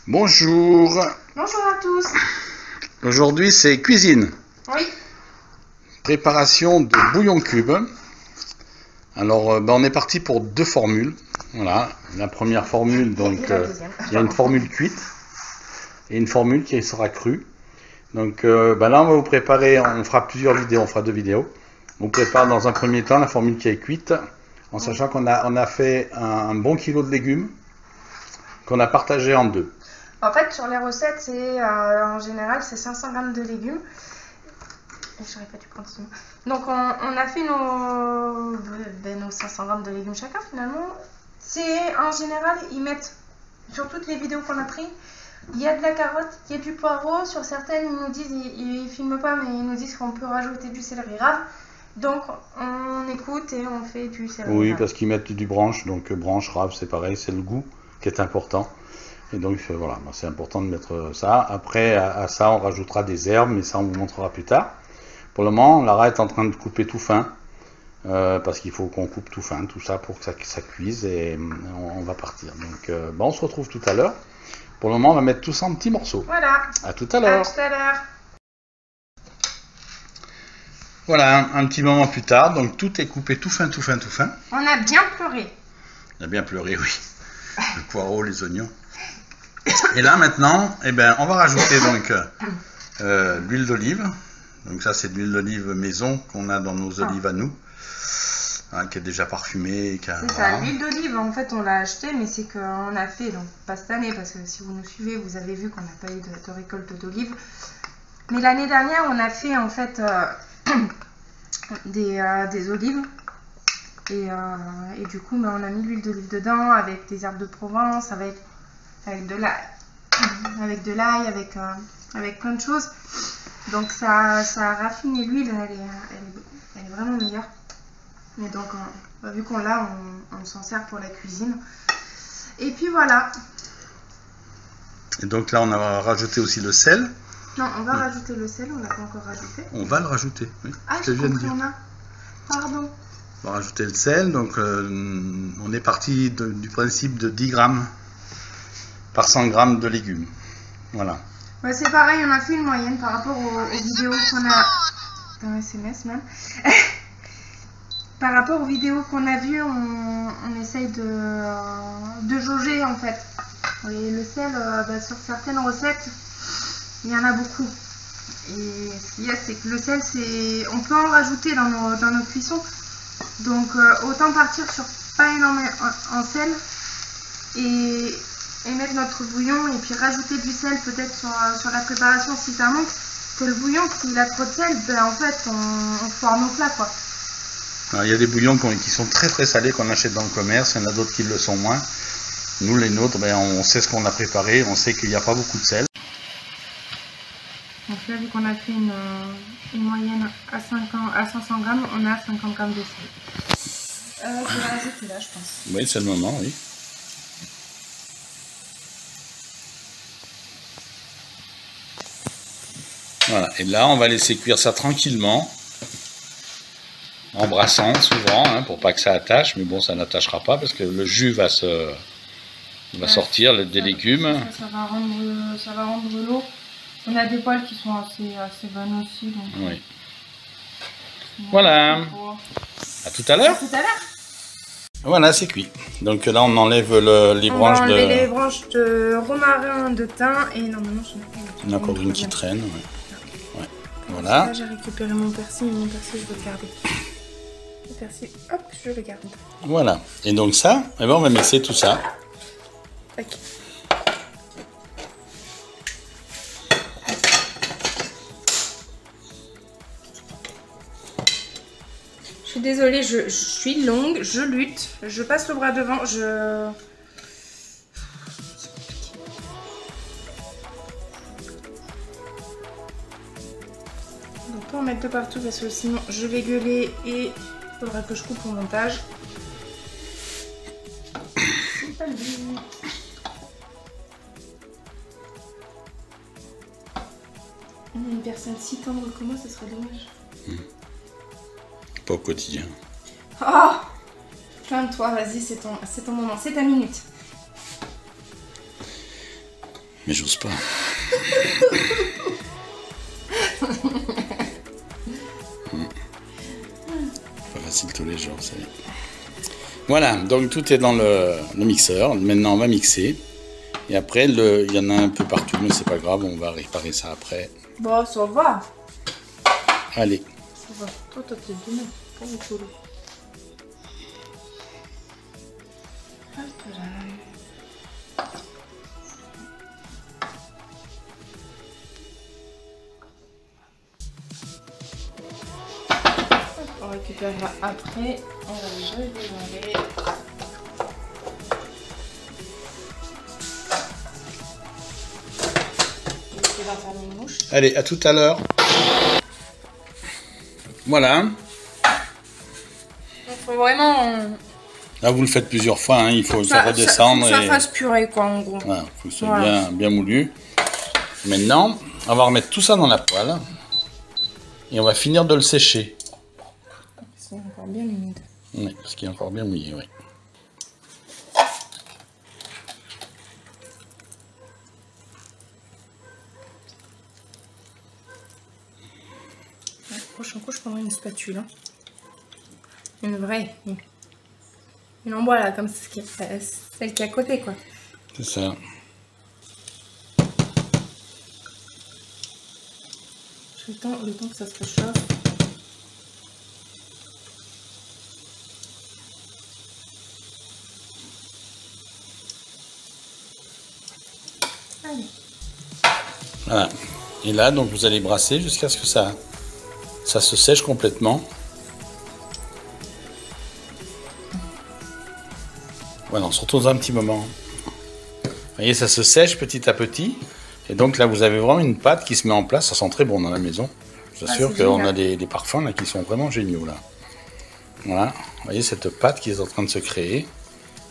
Bonjour. Bonjour à tous. Aujourd'hui c'est cuisine. Oui. Préparation de bouillon cube. Alors on est parti pour deux formules. Voilà, la première formule, donc il y a une formule cuite et une formule qui sera crue. Donc là on va vous préparer, on fera plusieurs vidéos, on fera deux vidéos. On prépare dans un premier temps la formule qui est cuite, en sachant qu'on a fait un bon kilo de légumes qu'on a partagé en deux. En fait, sur les recettes, c'est en général c'est 500 g de légumes. J'aurais pas dû prendre ce mot. Donc on a fait nos 500 g de légumes chacun finalement. C'est en général, ils mettent sur toutes les vidéos qu'on a pris, il y a de la carotte, il y a du poireau. Sur certaines, ils nous disent, ils filment pas, mais ils nous disent qu'on peut rajouter du céleri rave. Donc on écoute et on fait du céleri rave. Oui, parce qu'ils mettent du branche, donc branche, rave, c'est pareil, c'est le goût qui est important. Et donc voilà, c'est important de mettre ça. Après, à ça, on rajoutera des herbes, mais ça, on vous montrera plus tard. Pour le moment, Lara est en train de couper tout fin, parce qu'il faut qu'on coupe tout fin, tout ça, pour que ça cuise, et on va partir. Donc, on se retrouve tout à l'heure. Pour le moment, on va mettre tout ça en petits morceaux. Voilà. À tout à l'heure. À tout à l'heure. Voilà, un petit moment plus tard, donc tout est coupé tout fin, tout fin, tout fin. On a bien pleuré. On a bien pleuré, oui. Le poireau, les oignons. Et là maintenant, on va rajouter donc l'huile d'olive. Donc ça c'est de l'huile d'olive maison qu'on a dans nos olives à nous, hein, qui est déjà parfumée. C'est ça, l'huile d'olive en fait on l'a achetée, mais c'est qu'on a fait, donc pas cette année parce que si vous nous suivez vous avez vu qu'on n'a pas eu de récolte d'olives. Mais l'année dernière on a fait en fait des olives. Et du coup on a mis l'huile d'olive dedans avec des herbes de Provence, avec de l'ail, avec plein de choses. Donc ça a raffiné l'huile, elle est vraiment meilleure. Et donc vu qu'on l'a, on s'en sert pour la cuisine. Et puis voilà. Et donc là on a rajouté aussi le sel. Non, on va rajouter le sel, on l'a pas encore rajouté. On va le rajouter, oui. Ah, j'ai compris, on a. Pardon. On va rajouter le sel, donc on est parti du principe de 10 grammes par 100 grammes de légumes. Voilà. Ouais, c'est pareil, on a fait une moyenne par rapport aux vidéos qu'on a. Dans SMS même. Par rapport aux vidéos qu'on a vues, on essaye de jauger en fait. Et le sel, sur certaines recettes, il y en a beaucoup. Et ce qu'il y a, c'est que le sel, on peut en rajouter dans nos cuissons. Donc autant partir sur pas énormément en sel et mettre notre bouillon et puis rajouter du sel peut-être sur la préparation si ça manque, que le bouillon s'il a trop de sel, en fait on foire nos plats quoi. Alors, il y a des bouillons qui sont très très salés qu'on achète dans le commerce, il y en a d'autres qui le sont moins. Nous les nôtres, on sait ce qu'on a préparé, on sait qu'il n'y a pas beaucoup de sel. Donc là vu qu'on a fait une moyenne à 500 grammes, on a 50 grammes de sel. Je vais rajouter là je pense. Oui, c'est le moment, oui. Voilà, et là on va laisser cuire ça tranquillement, en brassant souvent, hein, pour pas que ça attache, mais bon ça n'attachera pas parce que le jus va sortir des légumes. Ça va rendre l'eau. On a des poils qui sont assez bonnes aussi. Donc oui. Voilà. À tout à l'heure. À tout à l'heure. Voilà, c'est cuit. Donc là on enlève les branches de... les branches de romarin, de thym et normalement il y en a encore une qui traîne. Ouais. Ouais. Voilà. Là j'ai récupéré mon persil, mais mon persil je vais le garder. Le persil, hop, je le garde. Voilà. Et donc ça, on va mixer tout ça. Ok. Je suis désolée, je suis longue, je lutte, je passe le bras devant, Donc pas en mettre de partout parce que sinon je vais gueuler et il faudra que je coupe au montage. C'est pas le but. Une personne si tendre que moi, ce serait dommage. Pas au quotidien. Oh, plains-toi, vas-y, c'est ton moment, c'est ta minute. Mais j'ose pas. Pas facile tous les jours, ça y est. Voilà, donc tout est dans le mixeur. Maintenant, on va mixer. Et après, il y en a un peu partout, mais c'est pas grave, on va réparer ça après. Bon, ça va. Allez. Ça va. Toi, t'as peut-être du mal. Pas beaucoup. Hop là. On récupérera après. On va le redémarrer. Allez, à tout à l'heure. Voilà. Il faut vraiment... Là, vous le faites plusieurs fois, hein. Il faut ça redescendre. Ça fasse purée, quoi, en gros. Voilà, il faut que ce soit bien moulu. Maintenant, on va remettre tout ça dans la poêle. Et on va finir de le sécher. C'est encore bien humide. Oui, parce qu'il est encore bien mouillé, oui. Prochain coup, je prendrai une spatule. Hein. Une vraie. Une en bois, là, comme celle qui est à côté, quoi. C'est ça. Le temps que ça se réchauffe. Allez. Voilà. Et là, donc, vous allez brasser jusqu'à ce que ça se sèche complètement. Voilà, on se retrouve dans un petit moment. Vous voyez, ça se sèche petit à petit. Et donc là, vous avez vraiment une pâte qui se met en place. Ça sent très bon dans la maison. Je vous assure qu'on a des parfums là qui sont vraiment géniaux là. Voilà, vous voyez cette pâte qui est en train de se créer.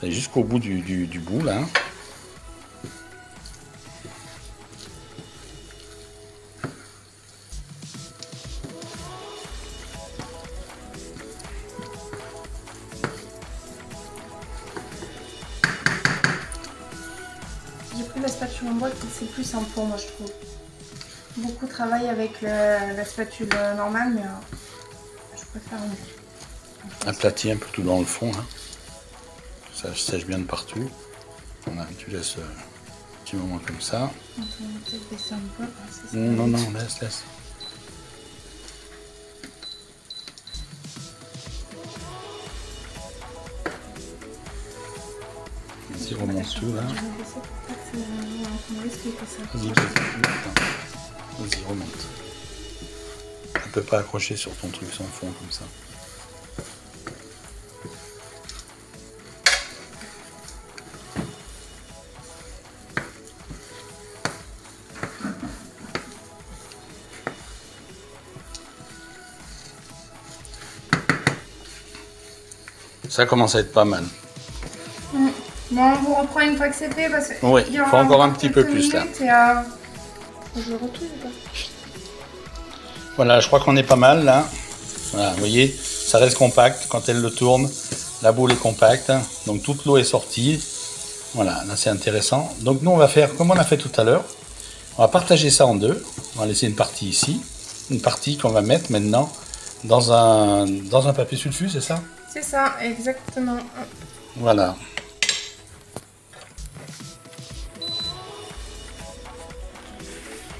Elle est jusqu'au bout du bout là. J'ai pris la spatule en bois, c'est plus simple pour moi, je trouve. Beaucoup travaillent avec la spatule normale, mais je préfère aplatir un peu tout dans le fond. Hein. Ça sèche bien de partout. Voilà, tu laisses un petit moment comme ça. On peut peut-être baisser un peu. Non, laisse. Vas-y, remonte tout là. Vas-y, remonte. Tu peux pas accrocher sur ton truc sans fond comme ça. Ça commence à être pas mal. Bon, on vous reprend une fois que c'est fait parce que oui, il faut encore un petit peu plus là. Je retourne ou pas ? Voilà, je crois qu'on est pas mal là. Voilà, vous voyez, ça reste compact quand elle le tourne. La boule est compacte, donc toute l'eau est sortie. Voilà, là c'est intéressant. Donc nous on va faire comme on a fait tout à l'heure. On va partager ça en deux. On va laisser une partie ici, une partie qu'on va mettre maintenant dans un papier sulfure, c'est ça ? C'est ça, exactement. Voilà.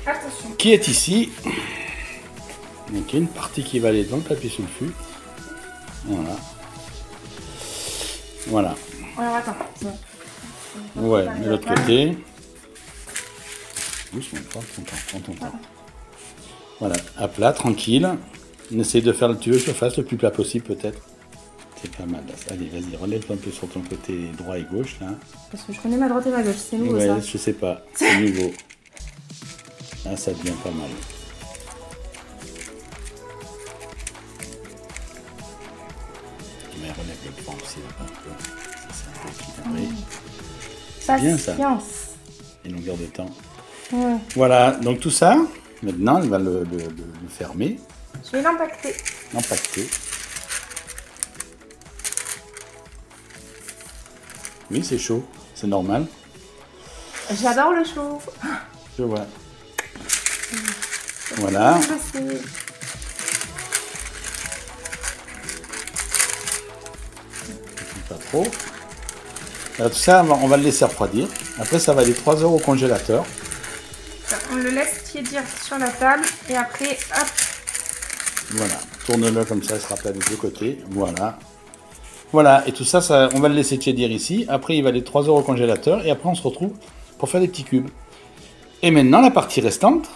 Attention. Qui est ici. Donc il y a une partie qui va aller dans le papier sulfure. Voilà. Voilà. Alors attends. Ouais, de l'autre côté. Doucement, prends ton temps. Voilà, à plat, tranquille. On essaie de faire le tuyau surface le plus plat possible peut-être. C'est pas mal. Allez, vas-y, relève un peu sur ton côté droit et gauche là. Parce que je connais ma droite et ma gauche, c'est nouveau ça. Je sais pas, c'est nouveau. Là, ça devient pas mal. Mais relève le point aussi là, un peu. Ça, c'est un peu équilibré. C'est bien ça. Et longueur de temps. Ouais. Voilà, donc tout ça, maintenant, elle va le fermer. Je vais l'empacter. Oui, c'est chaud, c'est normal. J'adore le chaud. Je vois. Voilà. Pas trop. Alors, tout ça, on va le laisser refroidir. Après, ça va aller 3 heures au congélateur. On le laisse tiédir sur la table et après, hop. Voilà. Tourne-le comme ça, il sera plat des deux côtés. Voilà. Voilà. Et tout ça, on va le laisser tiédir ici. Après, il va aller 3 heures au congélateur. Et après, on se retrouve pour faire des petits cubes. Et maintenant, la partie restante,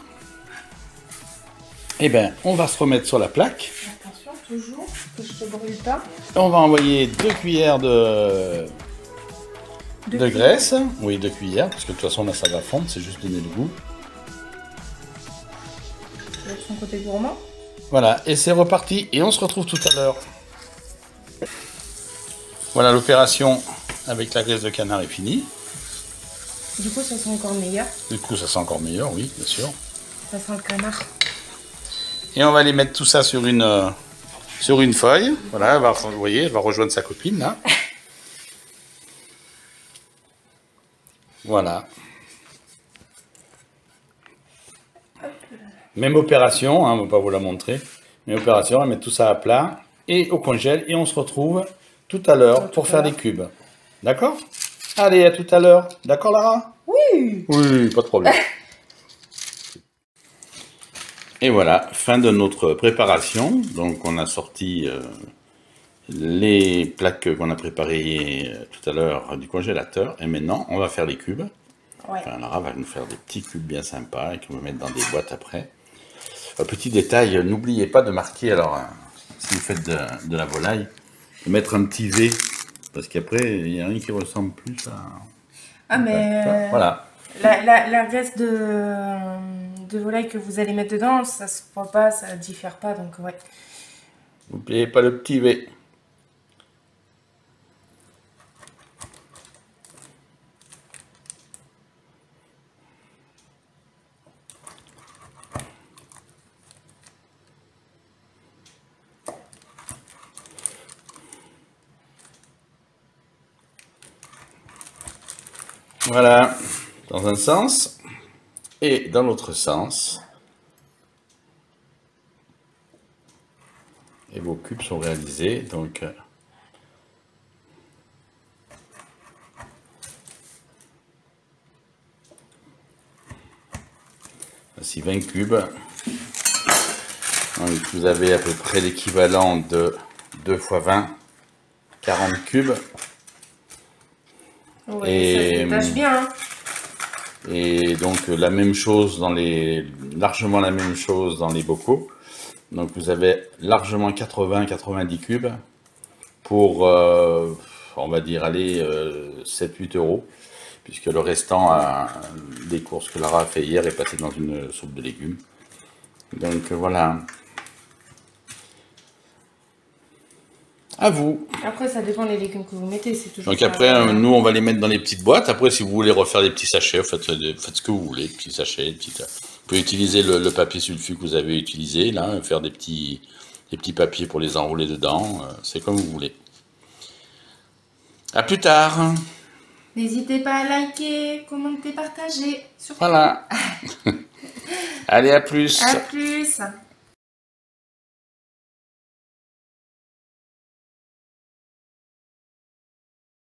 eh ben, on va se remettre sur la plaque. Attention, toujours, que je te brûle pas. On va envoyer 2 cuillères de graisse. Oui, 2 cuillères, parce que de toute façon, là, ça va fondre. C'est juste donner le goût. De son côté gourmand. Voilà, et c'est reparti. Et on se retrouve tout à l'heure. Voilà, l'opération avec la graisse de canard est finie. Du coup, ça sent encore meilleur. Du coup, ça sent encore meilleur, oui, bien sûr. Ça sent le canard. Et on va aller mettre tout ça sur une feuille. Voilà, vous voyez, elle va rejoindre sa copine, là. Voilà. Même opération, hein, on ne va pas vous la montrer. Même opération, on va mettre tout ça à plat et au congèle. Et on se retrouve tout à l'heure pour faire des cubes. D'accord ? Allez, à tout à l'heure. D'accord, Lara ? Oui. Oui, pas de problème. Et voilà, fin de notre préparation. Donc, on a sorti les plaques qu'on a préparées tout à l'heure du congélateur. Et maintenant, on va faire les cubes. Ouais. Enfin, Lara va nous faire des petits cubes bien sympas et qu'on va mettre dans des boîtes après. Un petit détail, n'oubliez pas de marquer, alors, si vous faites de la volaille, de mettre un petit V. Parce qu'après, il n'y a rien qui ressemble plus à... Ah, mais... Voilà. La graisse de volaille que vous allez mettre dedans, ça se voit pas, ça diffère pas, donc ouais. N'oubliez pas le petit V. Voilà, dans un sens et dans l'autre sens. Et vos cubes sont réalisés, donc voici 20 cubes. Donc vous avez à peu près l'équivalent de 2 x 20, 40 cubes. Oui, et ça se détache bien. Hein. Et donc la même chose largement la même chose dans les bocaux. Donc vous avez largement 80-90 cubes pour, on va dire, aller 7-8 euros, puisque le restant des courses que Lara a fait hier est passé dans une soupe de légumes. Donc voilà. À vous. Après, ça dépend des légumes que vous mettez. C'est toujours. Donc après, nous, on va les mettre dans les petites boîtes. Après, si vous voulez refaire des petits sachets, faites ce que vous voulez, petits sachets, vous pouvez utiliser le papier sulfu que vous avez utilisé, là, faire des petits papiers pour les enrouler dedans. C'est comme vous voulez. À plus tard. N'hésitez pas à liker, commenter, partager. Surtout. Voilà. Allez, à plus. À plus.